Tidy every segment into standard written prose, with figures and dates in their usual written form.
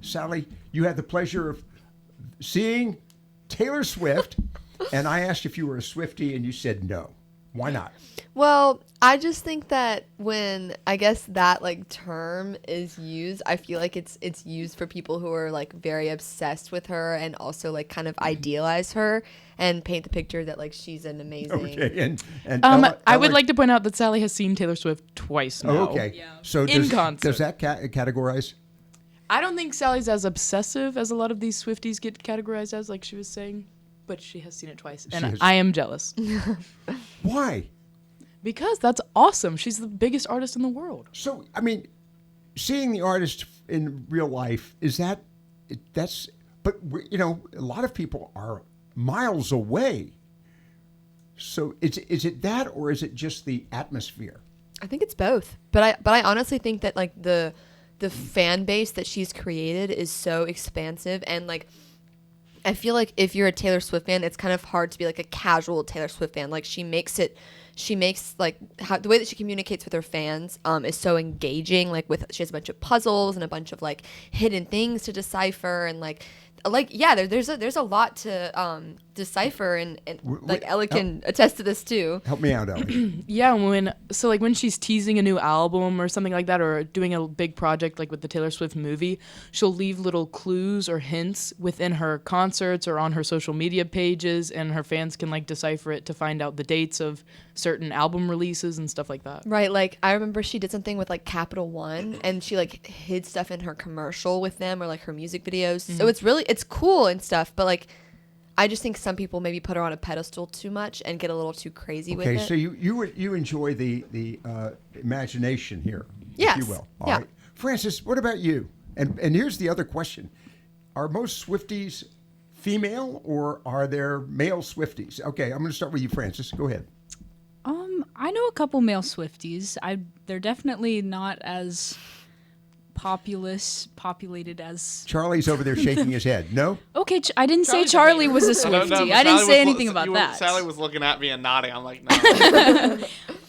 Sally, you had the pleasure of seeing Taylor Swift, and I asked if you were a Swiftie, and you said no. Why not? Well, I just think that when I guess that like term is used, I feel like it's used for people who are like very obsessed with her and also like kind of idealize her and paint the picture that like she's an amazing. Okay, and I would like to point out that Sally has seen Taylor Swift twice now. Oh, okay, Yeah. so In concert. does that categorize? I don't think Sally's as obsessive as a lot of these Swifties get categorized as, like she was saying, but she has seen it twice, and I am jealous. Why? Because that's awesome. She's the biggest artist in the world. So, I mean, seeing the artist in real life, but you know, a lot of people are miles away. So is it that, or is it just the atmosphere? I think it's both, but I honestly think that like the fan base that she's created is so expansive, and like I feel like if you're a Taylor Swift fan, it's kind of hard to be like a casual Taylor Swift fan. Like she makes like the way that she communicates with her fans is so engaging. Like she has a bunch of puzzles and a bunch of like hidden things to decipher, and like yeah, there's a lot to decipher, and like Ella can attest to this too. Help me out, Ellie. Yeah, when she's teasing a new album or something like that, or doing a big project like with the Taylor Swift movie, she'll leave little clues or hints within her concerts or on her social media pages, and her fans can like decipher it to find out the dates of certain album releases and stuff like that. Right, like I remember she did something with like Capital One, and she like hid stuff in her commercial with them or like her music videos. So it's cool and stuff, but like I just think some people maybe put her on a pedestal too much and get a little too crazy with it. Okay, so you enjoy the imagination here, yes, if you will. All yeah. right. Francis, what about you? And here's the other question: are most Swifties female, or are there male Swifties? Okay, I'm going to start with you, Francis. Go ahead. I know a couple male Swifties. They're definitely not as populated as... Charlie's over there shaking his head. No? Okay, I didn't say Charlie was a Swiftie. I didn't say anything about that. Sally was looking at me and nodding. I'm like,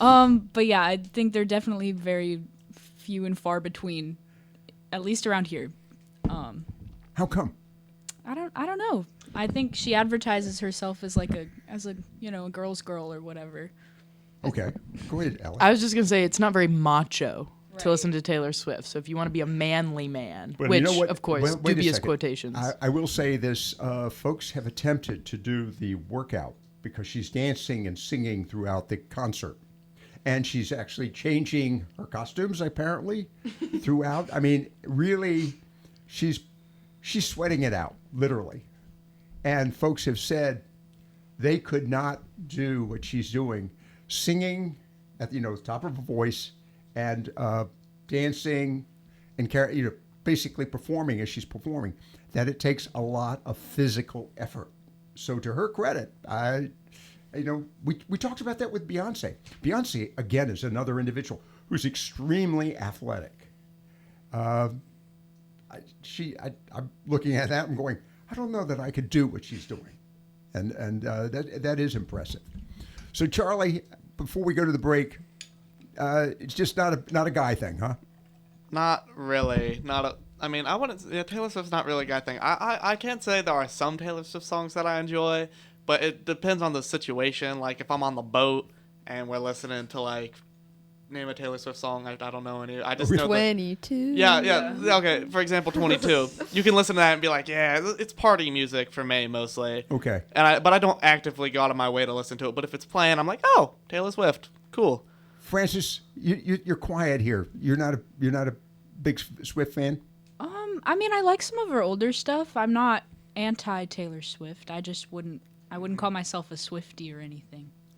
no. But yeah, I think they're definitely very few and far between, at least around here. How come? I don't know. I think she advertises herself as like a girl's girl or whatever. Okay, go ahead, Ella. I was just gonna say it's not very macho to Right. listen to Taylor Swift. So if you want to be a manly man, Well, which you know what? of course Wait a dubious second. quotations. I will say this: folks have attempted to do the workout because she's dancing and singing throughout the concert, and she's actually changing her costumes apparently throughout. I mean, really, she's sweating it out, literally. And folks have said they could not do what she's doing, singing at the top of her voice and dancing and basically performing as she's performing. That it takes a lot of physical effort. So to her credit, we talked about that with Beyonce. Beyonce again is another individual who's extremely athletic. I'm looking at that and going, I don't know that I could do what she's doing, and that is impressive. So Charlie, before we go to the break, it's just not a guy thing, huh? Not really. I mean, I wouldn't. Yeah, Taylor Swift's not really a guy thing. I can't say there are some Taylor Swift songs that I enjoy, but it depends on the situation. Like if I'm on the boat and we're listening to like name a Taylor Swift song, I don't know any. I just know 22. Yeah. Okay, for example, 22. You can listen to that and be like, yeah, it's party music for me mostly. Okay. But I don't actively go out of my way to listen to it. But if it's playing, I'm like, oh, Taylor Swift, cool. Francis, you're quiet here. You're not a big Swift fan? I mean, I like some of her older stuff. I'm not anti Taylor Swift. I wouldn't call myself a Swiftie or anything.